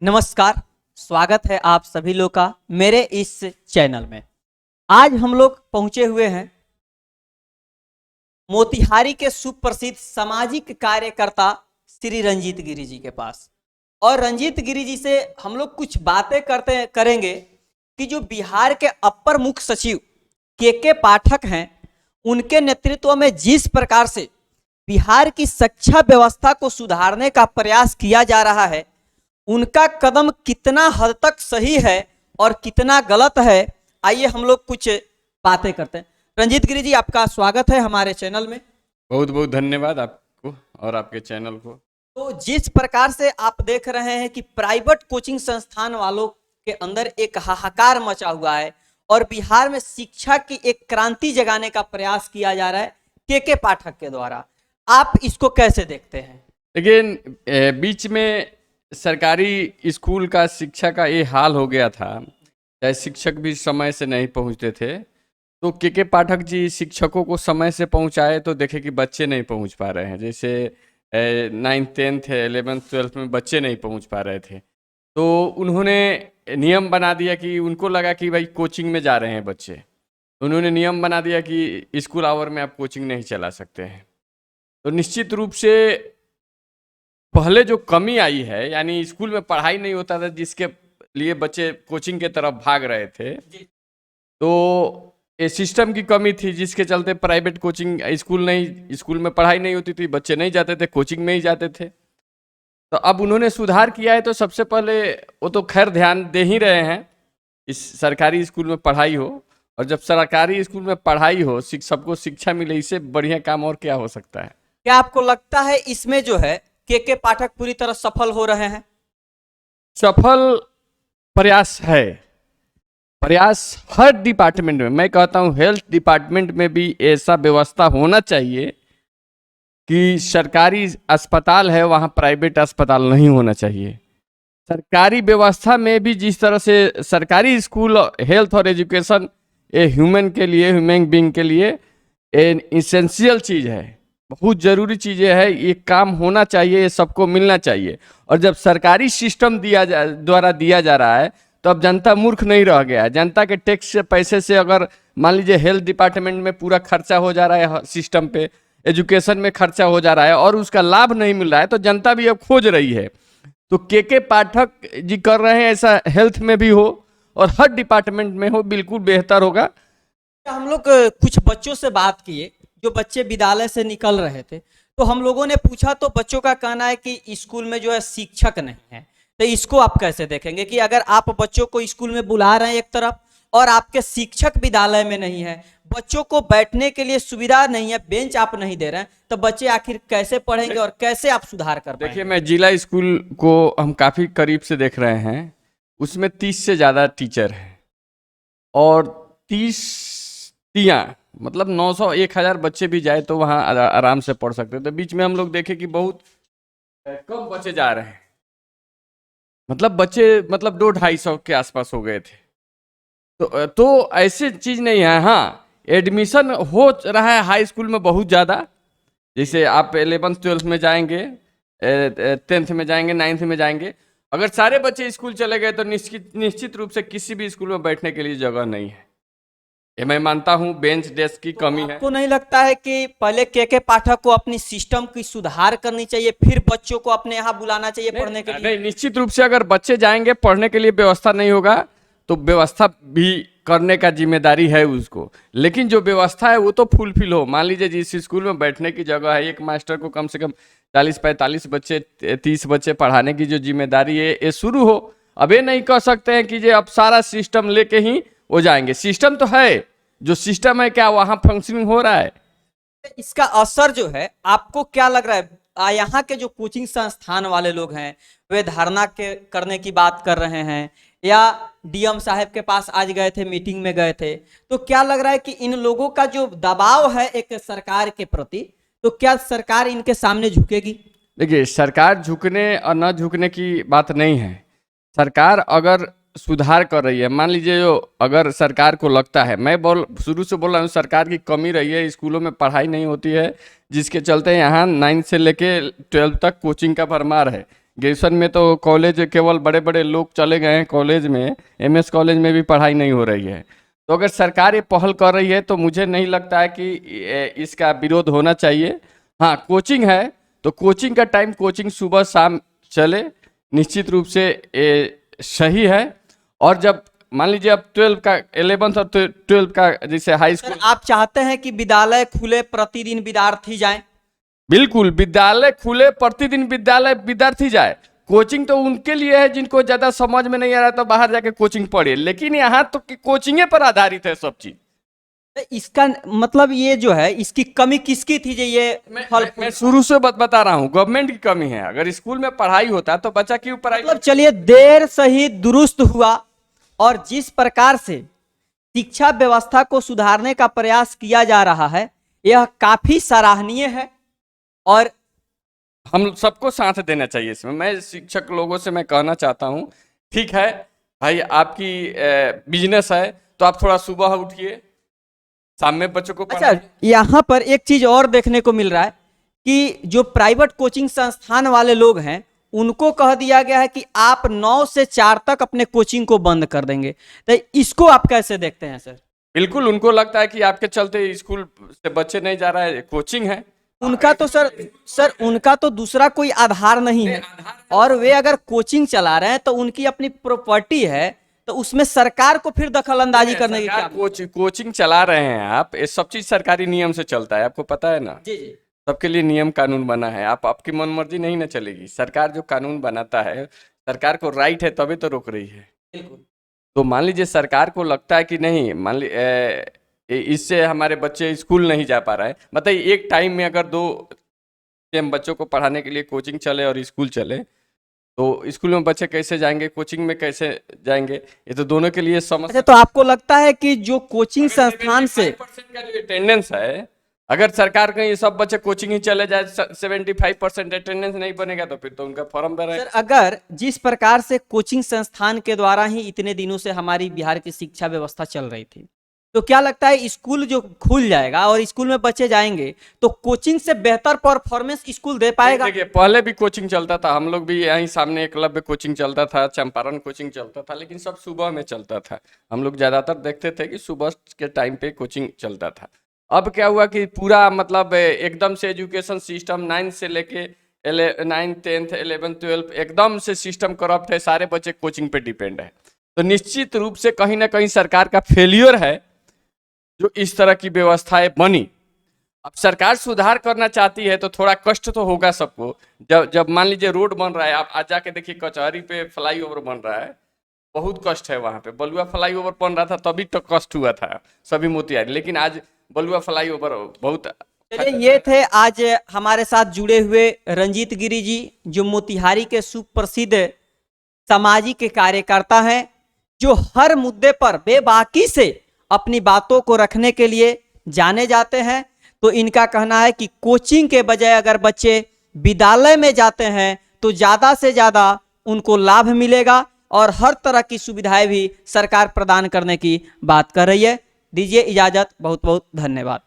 नमस्कार। स्वागत है आप सभी लोग का मेरे इस चैनल में। आज हम लोग पहुंचे हुए हैं मोतिहारी के सुप्रसिद्ध सामाजिक कार्यकर्ता श्री रंजीत गिरी जी के पास। और रंजीत गिरी जी से हम लोग कुछ बातें करेंगे कि जो बिहार के अपर मुख्य सचिव के पाठक हैं, उनके नेतृत्व में जिस प्रकार से बिहार की शिक्षा व्यवस्था को सुधारने का प्रयास किया जा रहा है, उनका कदम कितना हद तक सही है और कितना गलत है, आइए हम लोग कुछ बातें करते हैं। रंजीत गिरी जी, आपका स्वागत है हमारे चैनल में। बहुत बहुत धन्यवाद आपको और आपके चैनल को। तो जिस प्रकार से आप देख रहे हैं कि प्राइवेट कोचिंग संस्थान वालों के अंदर एक हाहाकार मचा हुआ है और बिहार में शिक्षा की एक क्रांति जगाने का प्रयास किया जा रहा है के पाठक के द्वारा, आप इसको कैसे देखते हैं? लेकिन बीच में सरकारी स्कूल का शिक्षा का ये हाल हो गया था, चाहे शिक्षक भी समय से नहीं पहुंचते थे, तो के पाठक जी शिक्षकों को समय से पहुंचाए तो देखे कि बच्चे नहीं पहुंच पा रहे हैं। जैसे 9th 10th 11th 12th में बच्चे नहीं पहुंच पा रहे थे, तो उन्होंने नियम बना दिया कि उनको लगा कि भाई कोचिंग में जा रहे हैं बच्चे, उन्होंने नियम बना दिया कि स्कूल आवर में आप कोचिंग नहीं चला सकते हैं। तो निश्चित रूप से पहले जो कमी आई है, यानी स्कूल में पढ़ाई नहीं होता था जिसके लिए बच्चे कोचिंग के तरफ भाग रहे थे, तो ये सिस्टम की कमी थी जिसके चलते प्राइवेट कोचिंग स्कूल में पढ़ाई नहीं होती थी, बच्चे नहीं जाते थे, कोचिंग में ही जाते थे। तो अब उन्होंने सुधार किया है, तो सबसे पहले वो तो खैर ध्यान दे ही रहे हैं इस सरकारी स्कूल में पढ़ाई हो, और जब सरकारी स्कूल में पढ़ाई हो, सबको शिक्षा मिले, इससे बढ़िया काम और क्या हो सकता है। क्या आपको लगता है इसमें जो है के पाठक पूरी तरह सफल हो रहे हैं? सफल प्रयास है, प्रयास हर डिपार्टमेंट में, मैं कहता हूं हेल्थ डिपार्टमेंट में भी ऐसा व्यवस्था होना चाहिए कि सरकारी अस्पताल है वहां प्राइवेट अस्पताल नहीं होना चाहिए। सरकारी व्यवस्था में भी जिस तरह से सरकारी स्कूल हेल्थ और एजुकेशन ये ह्यूमन बींग के लिए इसेंशियल चीज़ है, बहुत ज़रूरी चीज़ें है, ये काम होना चाहिए, ये सबको मिलना चाहिए। और जब सरकारी सिस्टम द्वारा दिया जा रहा है, तो अब जनता मूर्ख नहीं रह गया है। जनता के टैक्स से पैसे से अगर मान लीजिए हेल्थ डिपार्टमेंट में पूरा खर्चा हो जा रहा है, सिस्टम पे एजुकेशन में खर्चा हो जा रहा है और उसका लाभ नहीं मिल रहा है, तो जनता भी अब खोज रही है। तो के पाठक जी कर रहे हैं, ऐसा हेल्थ में भी हो और हर डिपार्टमेंट में हो, बिल्कुल बेहतर होगा। हम लोग कुछ बच्चों से बात किए जो बच्चे विद्यालय से निकल रहे थे, तो हम लोगों ने पूछा, तो बच्चों का कहना है कि स्कूल में जो है शिक्षक नहीं है। तो इसको आप कैसे देखेंगे कि अगर आप बच्चों को स्कूल में बुला रहे हैं एक तरफ और आपके शिक्षक विद्यालय में नहीं है, बच्चों को बैठने के लिए सुविधा नहीं है, बेंच आप नहीं दे रहे हैं, तो बच्चे आखिर कैसे पढ़ेंगे और कैसे आप सुधार कर पाएंगे? देखिए, मैं जिला स्कूल को हम काफ़ी करीब से देख रहे हैं, उसमें 30 से ज़्यादा टीचर हैं और 30 मतलब 900 1000 बच्चे भी जाए तो वहाँ आराम से पढ़ सकते हैं। तो बीच में हम लोग देखे कि बहुत कम बच्चे जा रहे हैं, मतलब बच्चे 200-250 के आसपास हो गए थे। तो ऐसी चीज़ नहीं है। हाँ, एडमिशन हो रहा है हाई स्कूल में बहुत ज़्यादा, जैसे आप 11th 12th में जाएंगे, 10th में जाएंगे, 9th में जाएंगे, अगर सारे बच्चे स्कूल चले गए तो निश्चित रूप से किसी भी स्कूल में बैठने के लिए जगह नहीं है। ये मैं मानता हूँ, बेंच डेस्क की कमी है। आपको नहीं लगता है कि पहले के पाठक को अपनी सिस्टम की सुधार करनी चाहिए, फिर बच्चों को अपने यहाँ बुलाना चाहिए पढ़ने के लिए? नहीं, निश्चित रूप से अगर बच्चे जाएंगे, पढ़ने के लिए व्यवस्था नहीं होगा, तो व्यवस्था भी करने का जिम्मेदारी है उसको। लेकिन जो व्यवस्था है वो तो फुलफिल हो। मान लीजिए जिस स्कूल में बैठने की जगह है, एक मास्टर को कम से कम 40-45 बच्चे 30 बच्चे पढ़ाने की जो जिम्मेदारी है, ये शुरू हो। अब ये नहीं कह सकते हैं कि अब सारा सिस्टम लेके ही वो जाएंगे। सिस्टम तो है, जो सिस्टम है क्या वहाँ फंक्शनिंग हो रहा है? इसका असर जो है आपको क्या लग रहा है? यहाँ के जो कोचिंग संस्थान वाले लोग हैं, वे धरना करने की बात कर रहे हैं या डीएम साहब के पास आज गए थे, मीटिंग में गए थे, तो क्या लग रहा है कि इन लोगों का जो दबाव है एक सरकार के प्रति, तो क्या सरकार इनके सामने झुकेगी? देखिए, सरकार झुकने और न झुकने की बात नहीं है। सरकार अगर सुधार कर रही है, मान लीजिए अगर सरकार को लगता है, मैं शुरू से बोल रहा हूँ, सरकार की कमी रही है, स्कूलों में पढ़ाई नहीं होती है, जिसके चलते यहाँ 9 से लेके 12 तक कोचिंग का भरमार है। ग्रेजुएशन में तो कॉलेज केवल बड़े बड़े लोग चले गए हैं कॉलेज में, एमएस कॉलेज में भी पढ़ाई नहीं हो रही है। तो अगर सरकार ये पहल कर रही है तो मुझे नहीं लगता है कि इसका विरोध होना चाहिए। हाँ, कोचिंग है तो कोचिंग का टाइम कोचिंग सुबह शाम चले, निश्चित रूप से ये सही है। और जब मान लीजिए अब 12 का 11th और 12 का जैसे हाई स्कूल, आप चाहते हैं कि विद्यालय खुले, प्रतिदिन विद्यार्थी जाएं? बिल्कुल, विद्यालय खुले, प्रतिदिन विद्यालय विद्यार्थी जाए। कोचिंग तो उनके लिए है जिनको ज्यादा समझ में नहीं आ रहा तो बाहर जाके कोचिंग पढ़े, लेकिन यहाँ तो कोचिंगे पर आधारित है सब चीज। इसका मतलब ये जो है, इसकी कमी किसकी थी जो ये मैं शुरू से बता रहा हूँ, गवर्नमेंट की कमी है। अगर स्कूल में पढ़ाई होता तो बच्चा क्यों पढ़ाई? मतलब चलिए, देर सही दुरुस्त हुआ, और जिस प्रकार से शिक्षा व्यवस्था को सुधारने का प्रयास किया जा रहा है यह काफी सराहनीय है, और हम सबको साथ देना चाहिए इसमें। मैं शिक्षक लोगों से मैं कहना चाहता हूँ, ठीक है भाई, आपकी बिजनेस है तो आप थोड़ा सुबह उठिए, शाम में बच्चों को अच्छा, यहाँ पर एक चीज और देखने को मिल रहा है कि जो प्राइवेट कोचिंग संस्थान वाले लोग हैं उनको कह दिया गया है कि आप 9 से 4 तक अपने कोचिंग को बंद कर देंगे। तो इसको आप कैसे देखते हैं सर? बिल्कुल, उनको लगता है कि आपके चलते स्कूल से बच्चे नहीं जा रहा है, कोचिंग है। उनका तो सर उनका तो दूसरा कोई आधार नहीं है, और वे अगर कोचिंग चला रहे हैं तो उनकी अपनी प्रॉपर्टी है, तो उसमें सरकार को फिर दखल अंदाजी करने की क्या? कोचिंग चला रहे हैं आप, ये सब चीज सरकारी नियम से चलता है, आपको पता है ना। जी जी, सबके लिए नियम कानून बना है, आप आपकी मनमर्जी नहीं ना चलेगी। सरकार जो कानून बनाता है, सरकार को राइट है तभी तो रोक रही है। बिल्कुल। तो मान लीजिए सरकार को लगता है कि नहीं, मान लीजिए इससे हमारे बच्चे स्कूल नहीं जा पा रहे हैं, बताइए एक टाइम में अगर 2 टाइम बच्चों को पढ़ाने के लिए कोचिंग चले और स्कूल चले, तो स्कूल में बच्चे कैसे जाएंगे, कोचिंग में कैसे जाएंगे? ये तो दोनों के लिए समस्या। अच्छा, तो आपको लगता है कि जो कोचिंग संस्थान से 75% का जो अटेंडेंस है, अगर सरकार कहीं सब बच्चे कोचिंग ही चले जाए, 75% अटेंडेंस नहीं बनेगा तो फिर तो उनका फॉर्म भरा है। सर, अगर जिस प्रकार से कोचिंग संस्थान के द्वारा ही इतने दिनों से हमारी बिहार की शिक्षा व्यवस्था चल रही थी, तो क्या लगता है स्कूल जो खुल जाएगा और स्कूल में बच्चे जाएंगे तो कोचिंग से बेहतर परफॉर्मेंस स्कूल दे पाएगा? देखिए, पहले भी कोचिंग चलता था, हम लोग भी यहीं सामने एकलव्य कोचिंग चलता था, चंपारण कोचिंग चलता था, लेकिन सब सुबह में चलता था। हम लोग ज्यादातर देखते थे कि सुबह के टाइम पे कोचिंग चलता था। अब क्या हुआ कि पूरा मतलब एकदम से एजुकेशन सिस्टम 9 से लेके 9, 10th, 11th, 12th एकदम से सिस्टम करप्ट है, सारे बच्चे कोचिंग पे डिपेंड है। तो निश्चित रूप से कहीं ना कहीं सरकार का फेलियर है जो इस तरह की व्यवस्थाएं बनी। अब सरकार सुधार करना चाहती है तो थोड़ा कष्ट तो होगा सबको। जब मान लीजिए रोड बन रहा है, आप आज जाके देखिए कचहरी पे फ्लाईओवर बन रहा है, बहुत कष्ट है वहाँ पे। बलुआ फ्लाईओवर बन रहा था तभी तो कष्ट हुआ था सभी मोतिहारी, लेकिन आज बलुआ फ्लाईओवर बहुत। चलिए, ये थे आज हमारे साथ जुड़े हुए रंजीत गिरी जी, जो मोतिहारी के सुप्रसिद्ध सामाजिक कार्यकर्ता हैं, जो हर मुद्दे पर बेबाकी से अपनी बातों को रखने के लिए जाने जाते हैं। तो इनका कहना है कि कोचिंग के बजाय अगर बच्चे विद्यालय में जाते हैं तो ज़्यादा से ज़्यादा उनको लाभ मिलेगा, और हर तरह की सुविधाएं भी सरकार प्रदान करने की बात कर रही है। दीजिए इजाज़त, बहुत बहुत धन्यवाद।